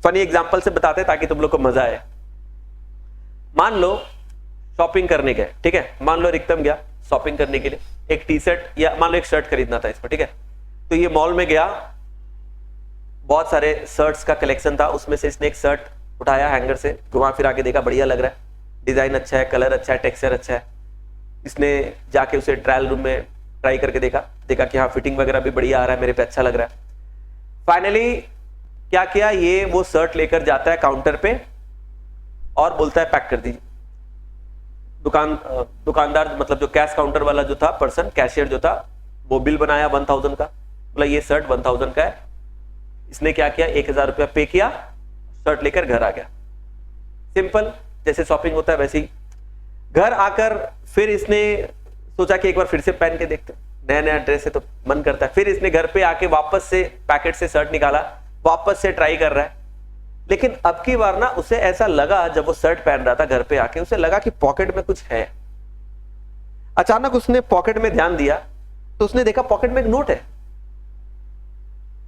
Funny example से बताते हैं ताकि तुम लोग को मजा आए। मान लो शॉपिंग करने गए, ठीक है, मान लो रिक्तम गया शॉपिंग करने के लिए, एक टी शर्ट या मान लो एक शर्ट खरीदना था इसको, ठीक है। तो ये मॉल में गया, बहुत सारे शर्ट्स का कलेक्शन था, उसमें से इसने एक शर्ट उठाया हैंगर से, घुमा फिरा के देखा, बढ़िया लग रहा है, डिजाइन अच्छा है, कलर अच्छा है, टेक्सचर अच्छा है। इसने जाके उसे ट्रायल रूम में ट्राई करके देखा कि हाँ फिटिंग वगैरह भी बढ़िया आ रहा है, मेरे पे अच्छा लग रहा है। फाइनली क्या किया, ये वो शर्ट लेकर जाता है काउंटर पे और बोलता है पैक कर दीजिए। दुकानदार मतलब जो कैश काउंटर वाला जो था पर्सन, कैशियर जो था, वो बिल बनाया 1000 का, बोला ये शर्ट 1000 का है। इसने क्या किया, 1000 रुपया पे किया, शर्ट लेकर घर आ गया। सिंपल, जैसे शॉपिंग होता है वैसे ही। घर आकर फिर इसने सोचा कि एक बार फिर से पहन के देखते, नया नया ड्रेस है तो मन करता है। फिर इसने घर पे आके वापस से पैकेट से शर्ट निकाला, वापस से ट्राई कर रहा है। लेकिन अब की बार ना उसे ऐसा लगा, जब वो शर्ट पहन रहा था घर पे आके, उसे लगा कि पॉकेट में कुछ है। अचानक उसने पॉकेट में ध्यान दिया तो उसने देखा पॉकेट में एक नोट है।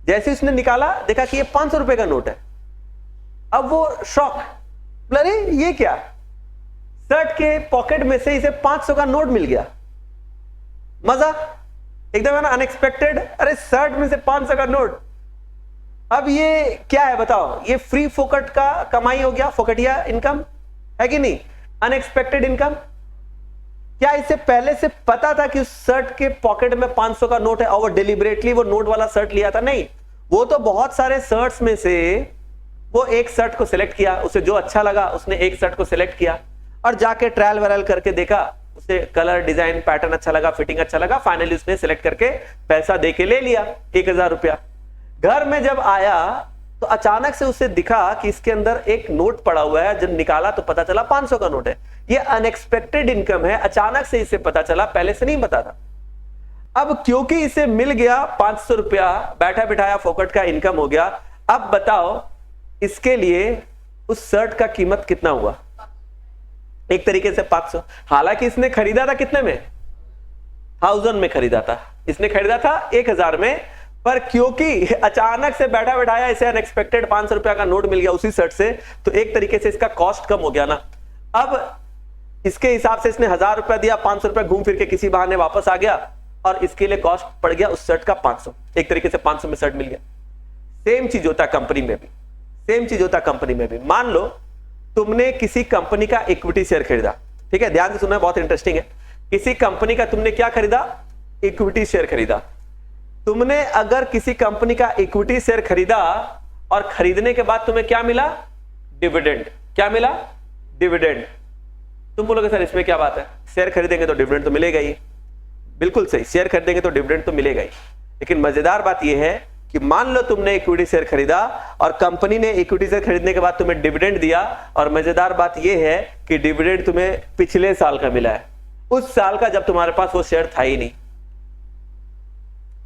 जैसे उसने निकाला देखा कि ये 500 रुपए का नोट है। अब वो शॉक, अरे ये क्या, शर्ट के पॉकेट में से इसे 500 का नोट मिल गया। मजा एकदम है ना, अनएक्सपेक्टेड। अरे शर्ट में से 500 का नोट, अब ये क्या है बताओ, ये फ्री फोकट का कमाई हो गया, फोकटिया इनकम है कि नहीं, अनएक्सपेक्टेड इनकम। क्या इसे पहले से पता था कि उस शर्ट के पॉकेट में 500 का नोट है और वो डिलिबरेटली वो नोट वाला शर्ट लिया था? नहीं, वो तो बहुत सारे शर्ट्स में से वो एक शर्ट को सिलेक्ट किया, उसे जो अच्छा लगा उसने एक शर्ट को सिलेक्ट किया और जाके ट्रायल वायल करके देखा, उसे कलर डिजाइन पैटर्न अच्छा लगा, फिटिंग अच्छा लगा, फाइनली उसने सिलेक्ट करके पैसा देके ले लिया 1000 रुपया। घर में जब आया तो अचानक से उसे दिखा कि इसके अंदर एक नोट पड़ा हुआ है। जब निकाला तो पता चला 500 का नोट है। ये अनएक्सपेक्टेड इनकम है, अचानक से इसे पता चला, पहले से नहीं पता था। अब क्योंकि इसे मिल गया 500 रुपया, बैठा बिठाया फोकट का इनकम हो गया। अब बताओ इसके लिए उस शर्ट का कीमत कितना हुआ? एक तरीके से 500। हालांकि इसने खरीदा था कितने में, 1000 में खरीदा था, इसने खरीदा था 1000 में, पर क्योंकि अचानक से बैठा बैठाया इसे अनएक्सपेक्टेड 500 रुपया का नोट मिल गया उसी शर्ट से, तो एक तरीके से इसका कॉस्ट कम हो गया ना। अब इसके हिसाब से इसने 1000 रुपया दिया, 500 रुपया घूम फिर के किसी बहाने वापस आ गया और इसके लिए कॉस्ट पड़ गया उस शर्ट का 500। एक तरीके से 500 में शर्ट मिल गया। सेम चीज होता है कंपनी में भी, सेम चीज होता है कंपनी में भी। मान लो तुमने किसी कंपनी का इक्विटी शेयर खरीदा, ठीक है, ध्यान से सुनना, बहुत इंटरेस्टिंग है। किसी कंपनी का तुमने क्या खरीदा, इक्विटी शेयर खरीदा। तुमने अगर किसी कंपनी का इक्विटी शेयर खरीदा और खरीदने के बाद तुम्हें क्या मिला, डिविडेंड। क्या मिला, डिविडेंड। तुम बोलोगे सर इसमें क्या बात है, शेयर खरीदेंगे तो डिविडेंड तो मिलेगा ही। बिल्कुल सही, शेयर खरीदेंगे तो डिविडेंड तो मिलेगा ही। लेकिन मजेदार बात यह है कि मान लो तुमने इक्विटी शेयर खरीदा और कंपनी ने इक्विटी शेयर खरीदने के बाद तुम्हें डिविडेंड दिया, और मजेदार बात यह है कि डिविडेंड तुम्हें पिछले साल का मिला है, उस साल का जब तुम्हारे पास वो शेयर था ही नहीं।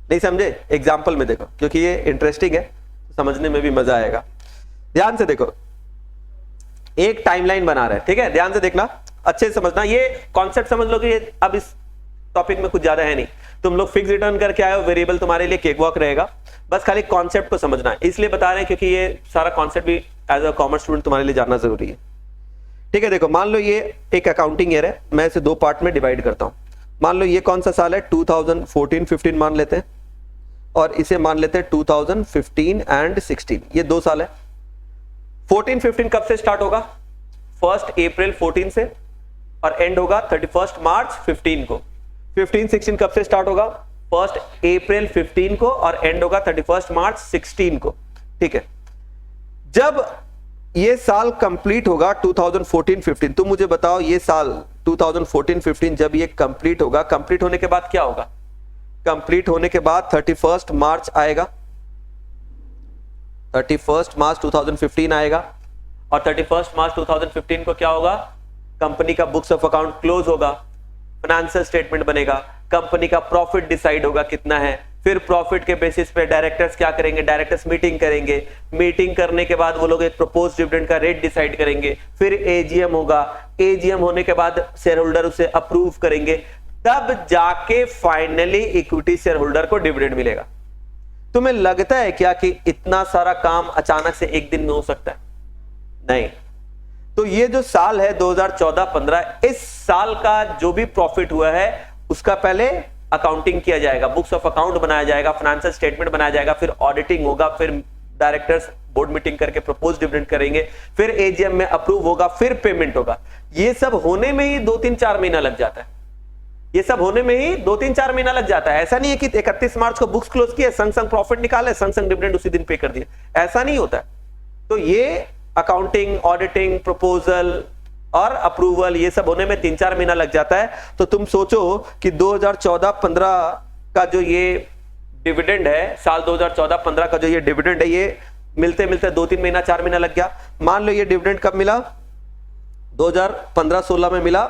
नहीं समझे? एग्जाम्पल में देखो, क्योंकि ये इंटरेस्टिंग है, समझने में भी मजा आएगा। ध्यान से देखो, एक टाइमलाइन बना रहे हैं, ठीक है, ध्यान से देखना, अच्छे से समझना। ये कॉन्सेप्ट समझ लो कि ये अब इस टॉपिक में कुछ ज्यादा है नहीं, तुम लोग फिक्स रिटर्न करके आए हो, वेरिएबल तुम्हारे लिए केक वॉक रहेगा, बस खाली कॉन्सेप्ट को समझना है। इसलिए बता रहे हैं क्योंकि ये सारा कॉन्सेप्ट भी एज अ कॉमर्स स्टूडेंट तुम्हारे लिए जानना जरूरी है। ठीक है, देखो मान लो ये एक अकाउंटिंग ईयर है, मैं इसे दो पार्ट में डिवाइड करता हूं। मान लो ये कौन सा साल है, 2014-15 मान लेते हैं, और इसे मान लेते हैं 2015 एंड 16, ये 2 साल है। 14-15 कब से स्टार्ट होगा, 1 अप्रैल 14 से, और एंड होगा 31 मार्च 15 को। 15-16 कब से स्टार्ट होगा, 1 अप्रैल 15 को, और एंड होगा 31 मार्च 16 को। ठीक है, जब ये साल कंप्लीट होगा 2014-15, तुम मुझे बताओ ये साल 2014-15 जब ये कंप्लीट होगा, कंप्लीट होने के बाद क्या होगा, कंप्लीट होने के बाद 31 मार्च आएगा, 31 मार्च 2015 आएगा, और 31 मार्च 2015 को क्या होगा, कंपनी का बुक्स ऑफ अकाउंट क्लोज होगा, फाइनेंशियल स्टेटमेंट बनेगा, कंपनी का प्रॉफिट डिसाइड होगा कितना है, फिर प्रॉफिट के बेसिस पे डायरेक्टर्स क्या करेंगे, डायरेक्टर्स मीटिंग करेंगे, मीटिंग करने के बाद वो लोग एक प्रपोज डिविडेंड का रेट डिसाइड करेंगे, फिर एजीएम होगा, एजीएम होने के बाद शेयर होल्डर उसे अप्रूव करेंगे, तब जाके फाइनली इक्विटी शेयर होल्डर को डिविडेंड मिलेगा। तुम्हें लगता है क्या कि इतना सारा काम अचानक से एक दिन में हो सकता है? नहीं। तो ये जो साल है 2014-15, इस साल का जो भी प्रॉफिट हुआ है उसका पहले अकाउंटिंग किया जाएगा, बुक्स ऑफ अकाउंट बनाया जाएगा, फाइनेंशियल स्टेटमेंट बनाया जाएगा, फिर ऑडिटिंग होगा, फिर डायरेक्टर्स बोर्ड मीटिंग करके प्रपोज डिविडेंड करेंगे, फिर एजीएम में अप्रूव होगा, फिर पेमेंट होगा। ये सब होने में ही 2-3-4 महीना लग जाता है। ये सब होने में ही 2-3-4 महीना लग जाता है। ऐसा नहीं है कि 31 मार्च को बुक्स क्लोज किए, संग संग प्रॉफिट निकाले, संग संग डिविडेंड उसी दिन पे कर दिए, ऐसा नहीं होता है। तो ये अकाउंटिंग, ऑडिटिंग, प्रपोजल और अप्रूवल, ये सब होने में 3-4 महीना लग जाता है। तो तुम सोचो कि 2014-15 का जो ये डिविडेंड है, साल 2014-15 का जो ये डिविडेंड है, ये मिलते मिलते 2-3 महीना 4 महीना लग गया। मान लो ये डिविडेंड कब मिला? 2015-16 में मिला।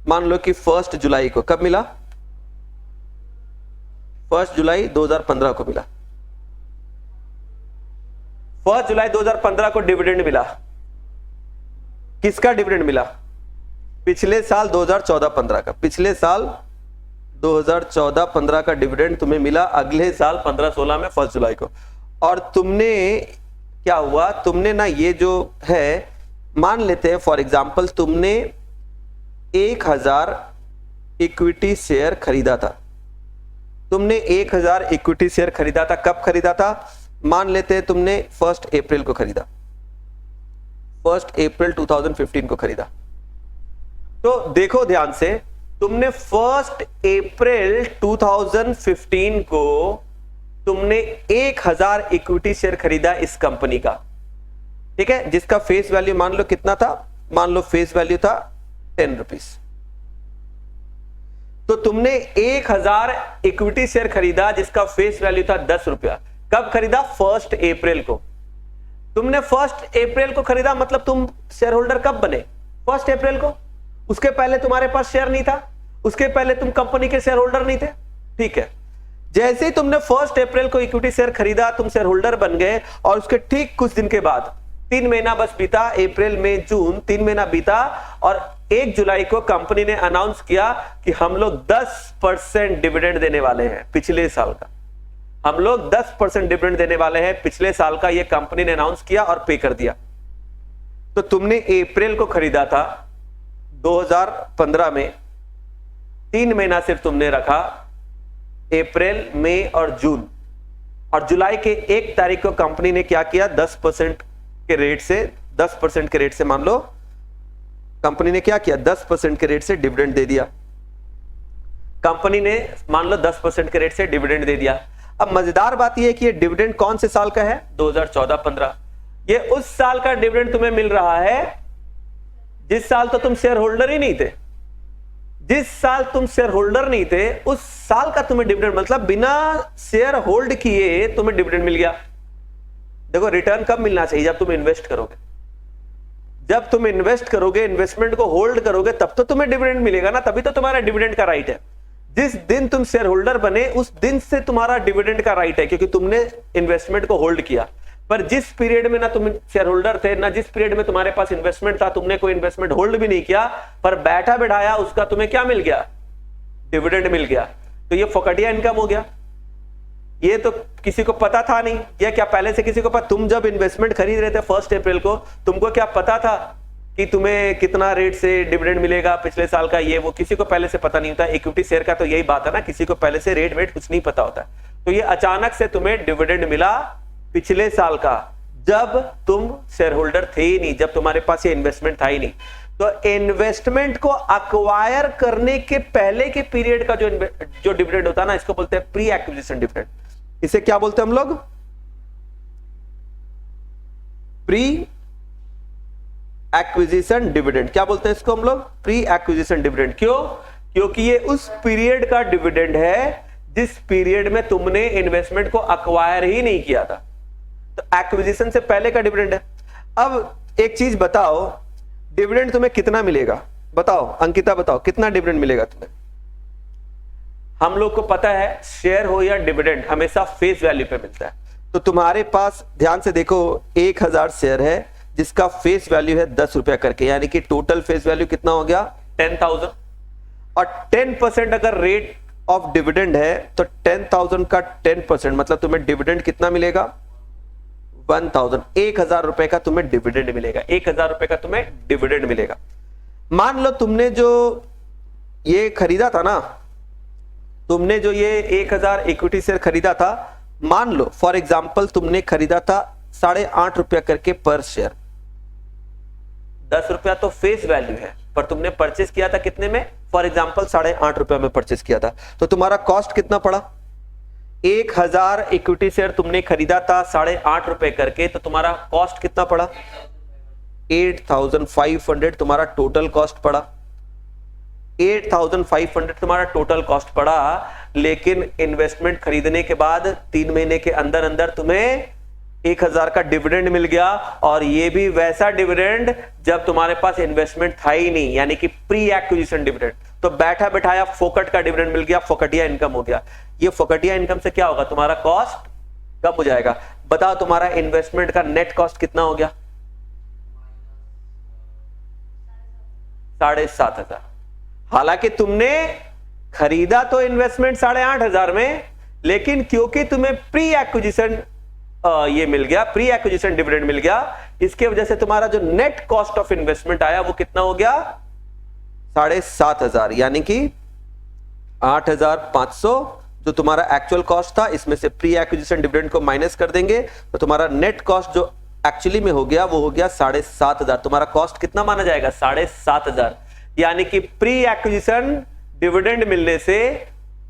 मान लो कि 1 जुलाई को, कब मिला? 1 जुलाई 2015 को मिला। 1 जुलाई 2015 को डिविडेंड मिला। किसका डिविडेंड मिला? पिछले साल 2014-15 का। पिछले साल 2014-15 का डिविडेंड तुम्हें मिला अगले साल 15-16 में 1 जुलाई को। और तुमने क्या हुआ, तुमने ना ये जो है, मान लेते हैं फॉर एग्जांपल तुमने 1000 इक्विटी शेयर खरीदा था। तुमने 1000 इक्विटी शेयर खरीदा था। कब खरीदा था? मान लेते हैं तुमने 1 अप्रैल को खरीदा, 1 अप्रैल 2015 को खरीदा। तो देखो ध्यान से, तुमने 1 अप्रैल 2015 को तुमने 1000 इक्विटी शेयर खरीदा इस कंपनी का, ठीक है, जिसका फेस वैल्यू मान लो कितना था? मान लो फेस वैल्यू था 10 रुपीज। तो तुमने 1000 इक्विटी शेयर खरीदा जिसका फेस वैल्यू था 10 रुपया। कब खरीदा? 1 अप्रैल को। तुमने 1 अप्रैल को खरीदा, मतलब तुम शेयर होल्डर कब बने? 1 अप्रैल को। उसके पहले तुम्हारे पास शेयर नहीं था, उसके पहले तुम कंपनी के शेयर होल्डर नहीं थे, ठीक है। जैसे ही तुमने 1 अप्रैल को इक्विटी शेयर खरीदा, तुम शेयर होल्डर बन गए, और उसके ठीक कुछ दिन के बाद 3 महीना बस बीता, अप्रैल मई जून 3 महीना बीता, और 1 जुलाई को कंपनी ने अनाउंस किया कि हम लोग 10% डिविडेंड देने वाले हैं पिछले साल का। हम लोग 10% डिविडेंड देने वाले हैं पिछले साल का, ये कंपनी ने अनाउंस किया और पे कर दिया। तो तुमने अप्रैल को खरीदा था 2015 में, 3 महीना सिर्फ तुमने रखा, अप्रैल, मई और जून, और जुलाई के 1 तारीख को कंपनी ने क्या किया? 10% के रेट से, 10% के रेट से, मान लो कंपनी ने क्या किया? 10% के रेट से डिविडेंड दे दिया। कंपनी ने मान लो 10% के रेट से डिविडेंड दे दिया। अब मजेदार बात यह है कि ये डिविडेंड कौन से साल का है? 2014-15। ये उस साल का डिविडेंड तुम्हें मिल रहा है जिस साल तो तुम शेयर होल्डर ही नहीं थे। जिस साल तुम शेयर होल्डर नहीं थे, उस साल का तुम्हें डिविडेंड, मतलब बिना शेयर होल्ड किए तुम्हें डिविडेंड मिल गया। देखो, रिटर्न कब मिलना चाहिए? जब तुम इन्वेस्ट करोगे। जब तुम इन्वेस्ट करोगे, इन्वेस्टमेंट को होल्ड करोगे, तब तो तुम्हें डिविडेंड मिलेगा ना, तभी तो तुम्हारा डिविडेंड का राइट है। जिस दिन तुम शेयर होल्डर बने, उस दिन से तुम्हारा डिविडेंड का राइट है, क्योंकि तुमने इन्वेस्टमेंट को होल्ड किया। पर जिस पीरियड में ना तुम शेयर होल्डर थे, ना जिस पीरियड में तुम्हारे पास इन्वेस्टमेंट था, तुमने कोई इन्वेस्टमेंट होल्ड भी नहीं किया, पर बैठा बिठाया, उसका तुम्हें क्या मिल गया? डिविडेंड मिल गया। तो ये फोकटिया इनकम हो गया। ये तो किसी को पता था नहीं। ये क्या पहले से किसी को पता? तुम जब इन्वेस्टमेंट खरीद रहे थे 1 अप्रैल को, तुमको क्या पता था कि तुम्हें कितना रेट से डिविडेंड मिलेगा पिछले साल का? ये वो किसी को पहले से पता नहीं होता। इक्विटी शेयर का तो यही बात है ना, किसी को पहले से रेट वेट कुछ नहीं पता होता। तो ये अचानक से तुम्हें डिविडेंड मिला पिछले साल का, जब तुम शेयर होल्डर थे ही नहीं, जब तुम्हारे पास ये इन्वेस्टमेंट था ही नहीं। तो इन्वेस्टमेंट को अक्वायर करने के पहले के पीरियड का जो डिविडेंड होता है ना, इसको बोलते हैं प्री एक्विजिशन डिविडेंड। इसे क्या बोलते हैं हम लोग? Pre acquisition dividend. क्या बोलते हैं इसको हम लोग? Pre acquisition dividend. क्यों? क्योंकि ये उस पीरियड का डिविडेंड है जिस पीरियड में तुमने इन्वेस्टमेंट को अक्वायर ही नहीं किया था। तो एक्विजिशन से पहले का डिविडेंड है। अब एक चीज बताओ, डिविडेंड तुम्हें कितना मिलेगा? बताओ अंकिता, बताओ कितना डिविडेंड मिलेगा तुम्हें? हम लोग को पता है शेयर हो या डिविडेंड हमेशा फेस वैल्यू पे मिलता है। तो तुम्हारे पास ध्यान से देखो, 1000 शेयर है जिसका फेस वैल्यू है 10 रुपया करके, यानी कि टोटल फेस वैल्यू कितना हो गया? 10,000। और 10% अगर रेट ऑफ डिविडेंड है तो 10,000 का 10% मतलब तुम्हें डिविडेंड कितना मिलेगा 1,000, 1,000 रुपए का तुम्हें डिविडेंड मिलेगा, 1,000 रुपए का तुम्हें डिविडेंड मिलेगा। मान लो तुमने जो ये खरीदा था ना, तुमने जो ये 1,000 इक्विटी शेयर खरीदा था, मान लो फॉर एग्जांपल तुमने खरीदा था 8.5 रुपया करके पर शेयर। 10 रुपया तो फेस वैल्यू है, पर तुमने परचेस किया था कितने में, फॉर एग्जांपल 8.5 रुपया में परचेस किया था, तो तुम्हारा कॉस्ट कितना पड़ा, 1,000 इक्विटी शेयर तुमने खरीदा था 8.5 रुपए करके, तो तुम्हारा कॉस्ट कितना पड़ा 8,500 तुम्हारा टोटल कॉस्ट पड़ा, 8,500 तुम्हारा टोटल कॉस्ट पड़ा। लेकिन इन्वेस्टमेंट खरीदने के बाद 3 महीने के अंदर अंदर तुम्हें 1,000 का डिविडेंड मिल गया, और ये भी वैसा डिविडेंड जब तुम्हारे पास इन्वेस्टमेंट था ही नहीं, यानी कि प्री एक्विजिशन डिविडेंड। तो बैठा बैठाया फोकट का डिविडेंड मिल गया, फोकटिया इनकम हो गया। ये फोकटिया इनकम से क्या होगा, तुम्हारा कॉस्ट कम हो जाएगा। बताओ तुम्हारा इन्वेस्टमेंट का नेट कॉस्ट कितना हो गया, 7,500। हालांकि तुमने खरीदा तो इन्वेस्टमेंट 8,500 में, लेकिन क्योंकि तुम्हें प्री एक्विजिशन ये मिल गया, प्री एक्विजिशन डिविडेंड मिल गया, इसके वजह से तुम्हारा जो नेट कॉस्ट ऑफ इन्वेस्टमेंट आया वो कितना हो गया 7,500, यानी कि 8,500 जो तुम्हारा एक्चुअल कॉस्ट था, इसमें से प्री एक्विजिशन डिविडेंड को माइनस कर देंगे तो तुम्हारा नेट कॉस्ट जो एक्चुअली में हो गया वो हो गया 7,500। तुम्हारा कॉस्ट कितना माना जाएगा 7,500, यानी कि प्री एक्विजिशन डिविडेंड मिलने से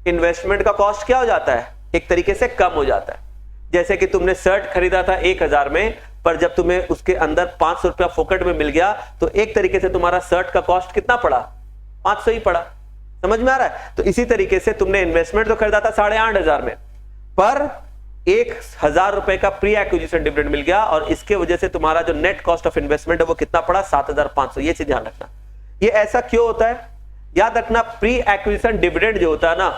इन्वेस्टमेंट का कॉस्ट क्या हो जाता है, एक तरीके से कम हो जाता है। जैसे कि तुमने शर्ट खरीदा था 1,000 में, पर जब तुम्हें उसके अंदर 500 रुपया फोकट में मिल गया, तो एक तरीके से तुम्हारा शर्ट का कॉस्ट कितना पड़ा, 500 ही पड़ा। समझ में आ रहा है। तो इसी तरीके से तुमने इन्वेस्टमेंट तो खरीदा था 8,500 में, पर 1,000 रुपए का प्री एक्विजिशन डिविडेंड मिल गया, और इसके वजह से तुम्हारा जो नेट कॉस्ट ऑफ इन्वेस्टमेंट है वो कितना पड़ा 7,500। ये चीज ध्यान रखना। ये ऐसा क्यों होता है, याद रखना, प्री एक्विजिशन डिविडेंड जो होता है ना,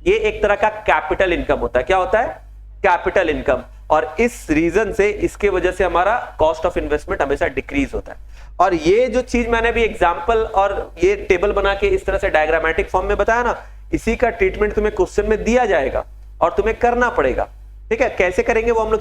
ये एक तरह का कैपिटल इनकम होता है। क्या होता है, कैपिटल इनकम। और इस रीजन से, इसके वजह से हमारा कॉस्ट ऑफ इन्वेस्टमेंट हमेशा डिक्रीज होता है। और ये जो चीज मैंने भी एग्जांपल और ये टेबल बना के इस तरह से डायग्रामेटिक फॉर्म में बताया ना, इसी का ट्रीटमेंट तुम्हें क्वेश्चन में दिया जाएगा और तुम्हें करना पड़ेगा। ठीक है, कैसे करेंगे वो हम लोग